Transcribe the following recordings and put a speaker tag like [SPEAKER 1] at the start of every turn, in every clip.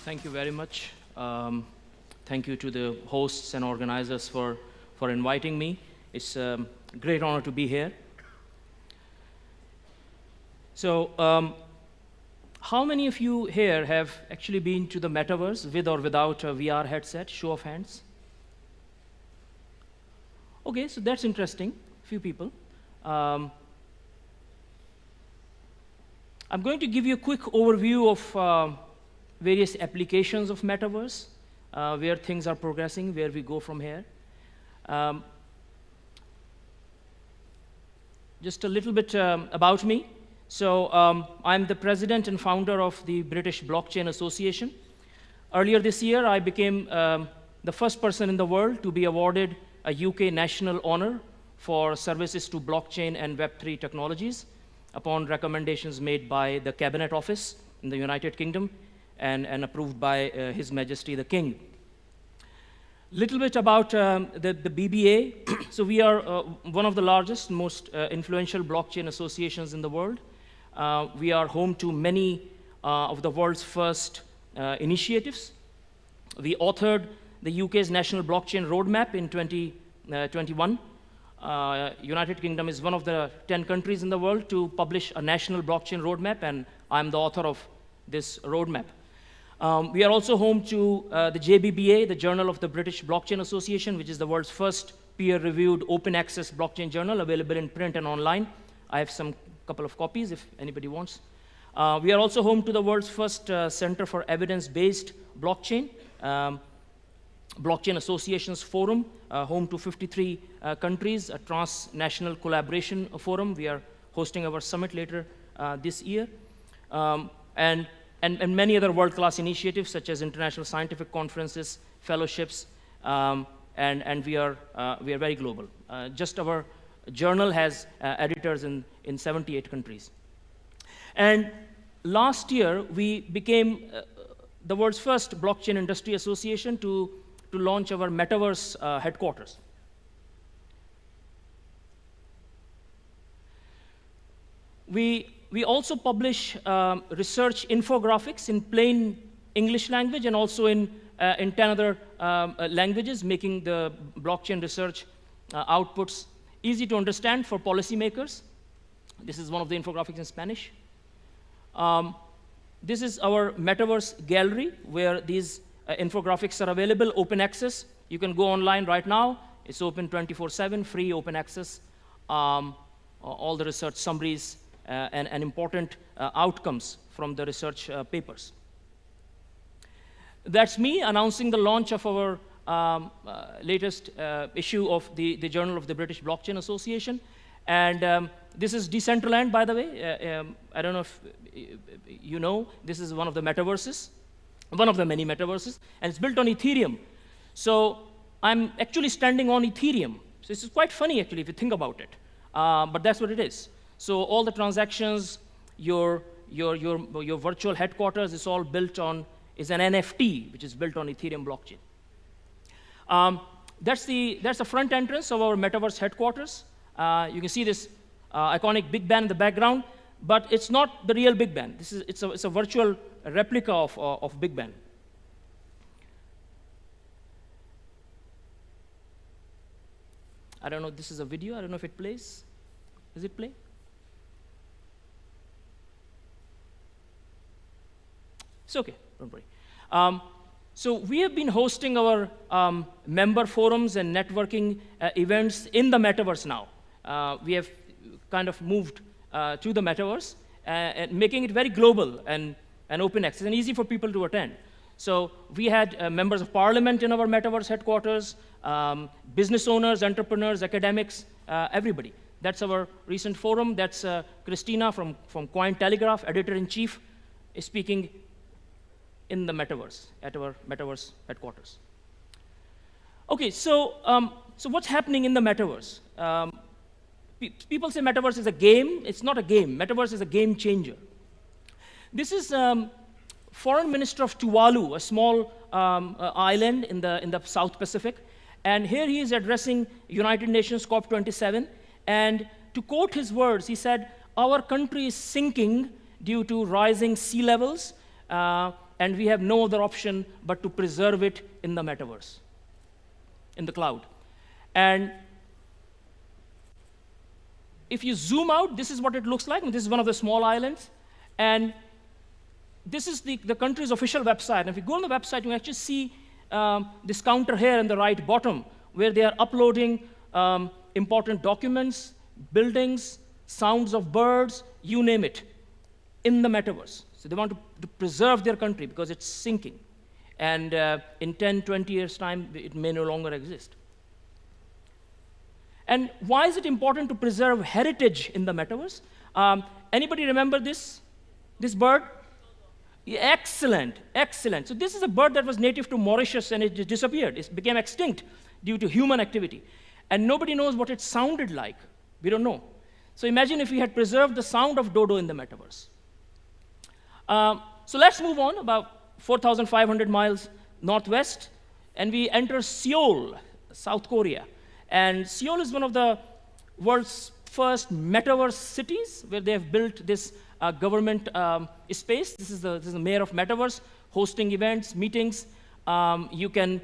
[SPEAKER 1] Thank you very much. Thank you to the hosts and organizers for inviting me. It's a great honor to be here. So, how many of you here have actually been to the Metaverse with or without a VR headset? Show of hands. Okay, so that's interesting. Few people. I'm going to give you a quick overview of various applications of Metaverse, where things are progressing, where we go from here. Just a little bit about me. So I'm the president and founder of the British Blockchain Association. Earlier this year, I became the first person in the world to be awarded a UK national honor for services to blockchain and Web3 technologies upon recommendations made by the Cabinet Office in the United Kingdom and approved by His Majesty the King. Little bit about the BBA. So we are one of the largest, most influential blockchain associations in the world. We are home to many of the world's first initiatives. We authored the UK's National Blockchain Roadmap in 2021. United Kingdom is one of the 10 countries in the world to publish a national blockchain roadmap, and I'm the author of this roadmap. We are also home to the JBBA, the Journal of the British Blockchain Association, which is the world's first peer-reviewed open access blockchain journal available in print and online. I have some couple of copies if anybody wants. We are also home to the world's first Center for Evidence-Based Blockchain, Blockchain Associations Forum, home to 53 countries, a transnational collaboration forum. We are hosting our summit later this year. And many other world-class initiatives such as international scientific conferences, fellowships, and we are very global. Just our journal has editors in 78 countries. And last year, we became the world's first blockchain industry association to launch our Metaverse headquarters. We also publish research infographics in plain English language and also in 10 other languages, making the blockchain research outputs easy to understand for policymakers. This is one of the infographics in Spanish. This is our Metaverse gallery, where these infographics are available, open access. You can go online right now. It's open 24/7, free, open access. All the research summaries and important outcomes from the research papers. That's me announcing the launch of our latest issue of the Journal of the British Blockchain Association. And this is Decentraland, by the way. I don't know if you know, this is one of the metaverses, one of the many metaverses, and it's built on Ethereum. So I'm actually standing on Ethereum. So this is quite funny, actually, if you think about it. But that's what it is. So all the transactions, your virtual headquarters is all built on, is an NFT, which is built on Ethereum blockchain. That's the front entrance of our Metaverse headquarters. You can see this iconic Big Ben in the background, but it's not the real Big Ben. It's a virtual replica of Big Ben. I don't know, this is a video. I don't know if it plays. Does it play? It's okay, don't worry. So we have been hosting our member forums and networking events in the Metaverse now. We have kind of moved to the Metaverse, and making it very global and open access and easy for people to attend. So we had members of parliament in our Metaverse headquarters, business owners, entrepreneurs, academics, everybody. That's our recent forum. That's Christina from Cointelegraph, editor-in-chief, is speaking in the Metaverse, at our Metaverse headquarters. Okay, so what's happening in the Metaverse? People say Metaverse is a game. It's not a game. Metaverse is a game changer. This is Foreign Minister of Tuvalu, a small island in the South Pacific. And here he is addressing United Nations COP27. And to quote his words, he said, "Our country is sinking due to rising sea levels, and we have no other option but to preserve it in the metaverse, in the cloud. And if you zoom out, this is what it looks like. This is one of the small islands. And this is the country's official website. And if you go on the website, you can actually see this counter here in the right bottom, where they are uploading important documents, buildings, sounds of birds, you name it, in the metaverse. So they want to preserve their country because it's sinking. And in 10, 20 years' time, it may no longer exist. And why is it important to preserve heritage in the metaverse? Anybody remember this bird? Yeah, excellent, excellent. So this is a bird that was native to Mauritius, and it disappeared. It became extinct due to human activity. And nobody knows what it sounded like. We don't know. So imagine if we had preserved the sound of dodo in the metaverse. So let's move on about 4,500 miles northwest, and we enter Seoul, South Korea. And Seoul is one of the world's first metaverse cities, where they have built this government space. This is the mayor of metaverse, hosting events, meetings. You can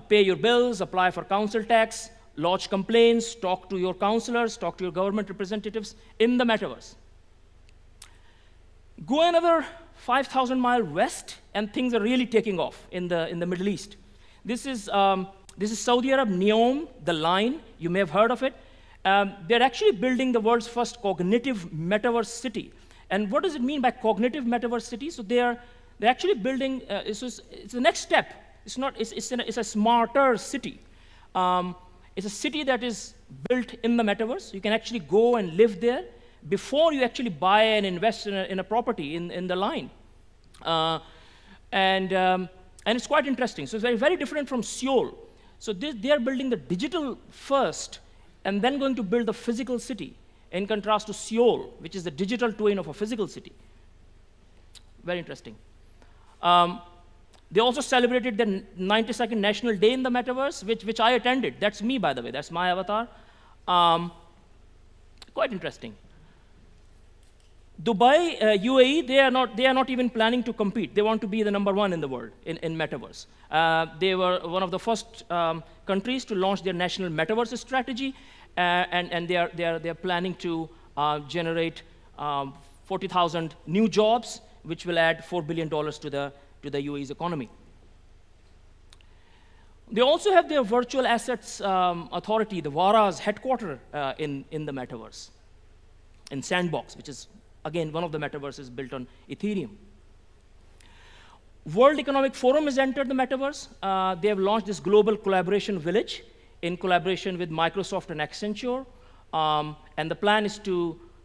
[SPEAKER 1] pay your bills, apply for council tax, lodge complaints, talk to your counselors, talk to your government representatives in the metaverse. Go another 5,000 miles west, and things are really taking off in the Middle East. This is Saudi Arabia, NEOM, the line. You may have heard of it. They're actually building the world's first cognitive metaverse city. And what does it mean by cognitive metaverse city? So they're actually building. It's the next step. It's a smarter city. It's a city that is built in the metaverse. You can actually go and live there before you actually buy and invest in a property in the line. And it's quite interesting. So it's very, very different from Seoul. So they are building the digital first, and then going to build the physical city, in contrast to Seoul, which is the digital twin of a physical city. Very interesting. They also celebrated the 92nd National Day in the metaverse, which I attended. That's me, by the way. That's my avatar. Quite interesting. Dubai, UAE, they are not even planning to compete. They want to be the #1 in the world in metaverse. They were one of the first countries to launch their national metaverse strategy, and they are planning to generate 40,000 new jobs, which will add $4 billion to the UAE's economy. They also have their virtual assets authority, the VARA's headquarters in the metaverse, in Sandbox, which is again one of the metaverses built on Ethereum. World Economic Forum has entered the metaverse. They have launched this global collaboration village in collaboration with Microsoft and Accenture. And the plan is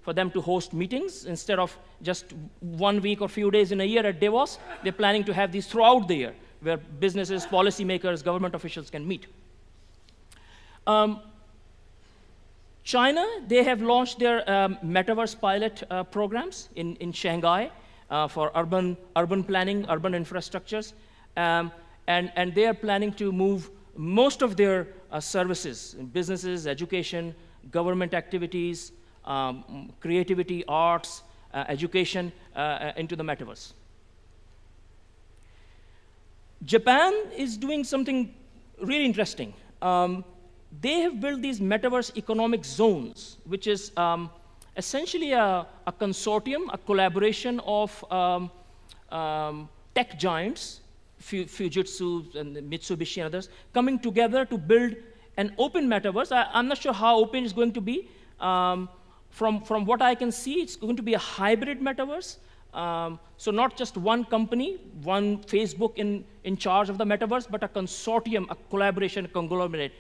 [SPEAKER 1] for them to host meetings instead of just 1 week or few days in a year at Davos. They're planning to have these throughout the year, where businesses, policymakers, government officials can meet. China, they have launched their metaverse pilot programs in Shanghai for urban planning, urban infrastructures. And they are planning to move most of their services, businesses, education, government activities, creativity, arts, education, into the metaverse. Japan is doing something really interesting. They have built these metaverse economic zones, which is essentially a consortium, a collaboration of tech giants, Fujitsu and Mitsubishi and others, coming together to build an open metaverse. I'm not sure how open it's going to be. From what I can see, it's going to be a hybrid metaverse. So not just one company, one Facebook in charge of the metaverse, but a consortium, a collaboration, a conglomerate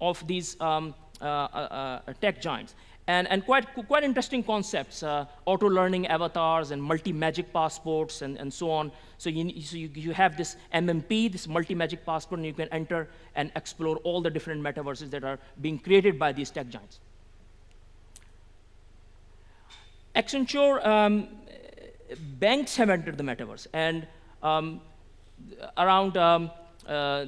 [SPEAKER 1] of these tech giants. And quite interesting concepts, auto-learning avatars and multi-magic passports and so on. So you have this MMP, this multi-magic passport, and you can enter and explore all the different metaverses that are being created by these tech giants. Accenture, banks have entered the metaverse, and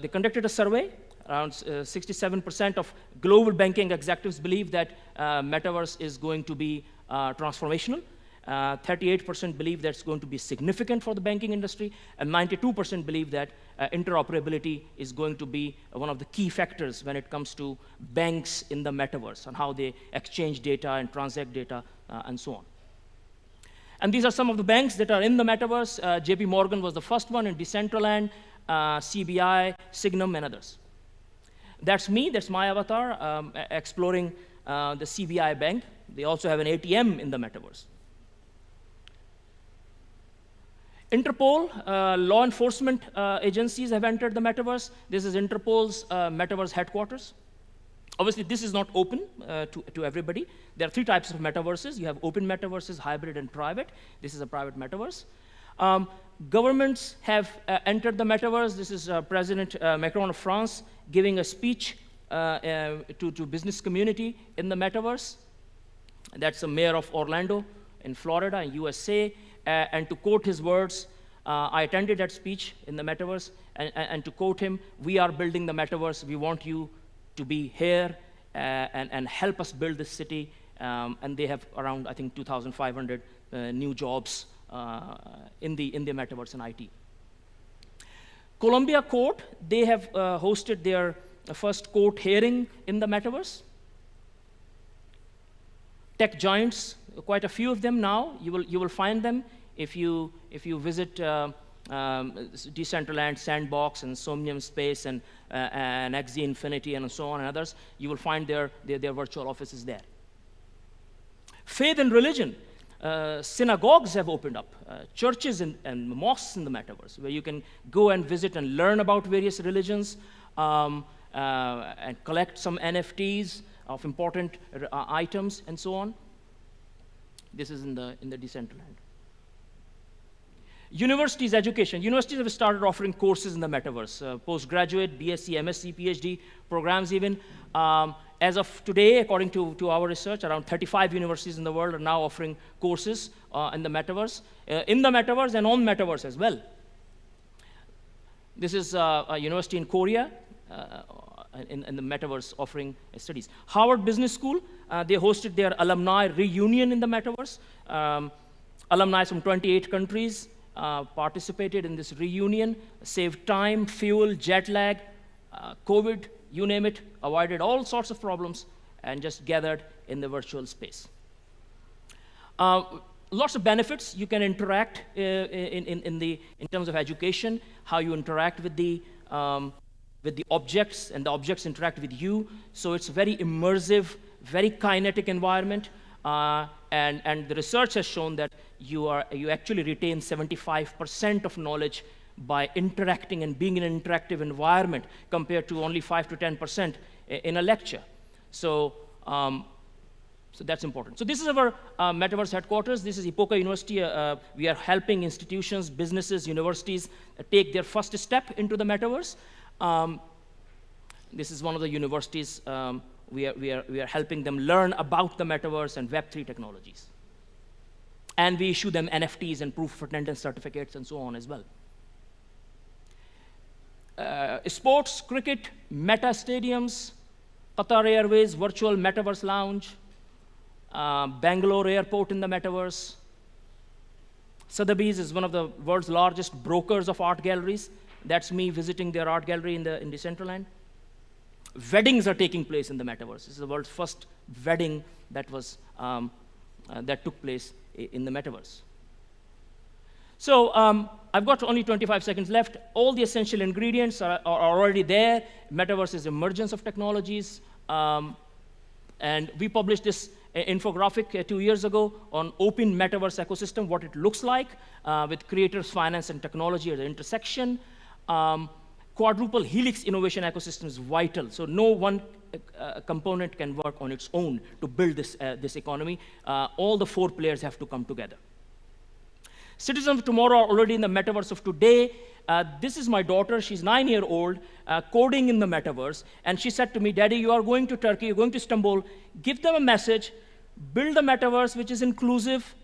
[SPEAKER 1] they conducted a survey. Around 67% of global banking executives believe that metaverse is going to be transformational. 38% believe that's going to be significant for the banking industry, and 92% believe that interoperability is going to be one of the key factors when it comes to banks in the metaverse and how they exchange data and transact data and so on. And these are some of the banks that are in the metaverse. JP Morgan was the first one, in Decentraland, CBI, Signum, and others. That's me, that's my avatar, exploring the CBI bank. They also have an ATM in the metaverse. Interpol, law enforcement agencies have entered the metaverse. This is Interpol's metaverse headquarters. Obviously, this is not open to everybody. There are 3 types of metaverses. You have open metaverses, hybrid, and private. This is a private metaverse. Governments have entered the metaverse. This is President Macron of France giving a speech to business community in the metaverse. That's the mayor of Orlando in Florida, in USA. And to quote his words, I attended that speech in the metaverse, and to quote him, "We are building the metaverse. We want you to be here and help us build this city." And they have around, I think, 2,500 new jobs in the metaverse and IT. Columbia Court, they have hosted their first court hearing in the metaverse. Tech giants, quite a few of them now. You will find them if you visit Decentraland, Sandbox, and Somnium Space, and Axie Infinity, and so on, and others. You will find their virtual offices there. Faith and religion. Synagogues have opened up, churches and mosques in the metaverse, where you can go and visit and learn about various religions, and collect some NFTs of important items, and so on. This is in the Decentraland. Universities education. Universities have started offering courses in the metaverse, postgraduate, BSc, MSc, PhD programs even. As of today, according to our research, around 35 universities in the world are now offering courses in the metaverse and on metaverse as well. This is a university in Korea in the metaverse offering studies. Harvard Business School, they hosted their alumni reunion in the metaverse. Alumni from 28 countries participated in this reunion, saved time, fuel, jet lag, COVID, you name it, avoided all sorts of problems, and just gathered in the virtual space. Lots of benefits. You can interact in terms of education, how you interact with the objects, and the objects interact with you. So it's a very immersive, very kinetic environment. And the research has shown that you actually retain 75% of knowledge by interacting and being in an interactive environment, compared to only 5 to 10% in a lecture. So that's important. So this is our metaverse headquarters. This is Epoca University. We are helping institutions, businesses, universities take their first step into the metaverse. This is one of the universities. We are helping them learn about the metaverse and Web3 technologies. And we issue them NFTs and proof of attendance certificates and so on as well. Sports, cricket, meta stadiums, Qatar Airways, virtual metaverse lounge, Bangalore airport in the metaverse. Sotheby's is one of the world's largest brokers of art galleries. That's me visiting their art gallery in Decentraland. Weddings are taking place in the metaverse. This is the world's first wedding that took place in the metaverse. So I've got only 25 seconds left. All the essential ingredients are already there. Metaverse is emergence of technologies. And we published this infographic 2 years ago on open metaverse ecosystem, what it looks like, with creators, finance, and technology at the intersection. Quadruple helix innovation ecosystem is vital. So no one component can work on its own to build this economy. All the 4 players have to come together. Citizens of tomorrow are already in the metaverse of today. This is my daughter. She's 9-year-old, coding in the metaverse. And she said to me, "Daddy, you are going to Turkey, you're going to Istanbul. Give them a message. Build a metaverse which is inclusive.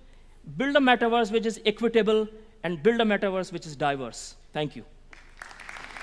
[SPEAKER 1] Build a metaverse which is equitable. And build a metaverse which is diverse." Thank you.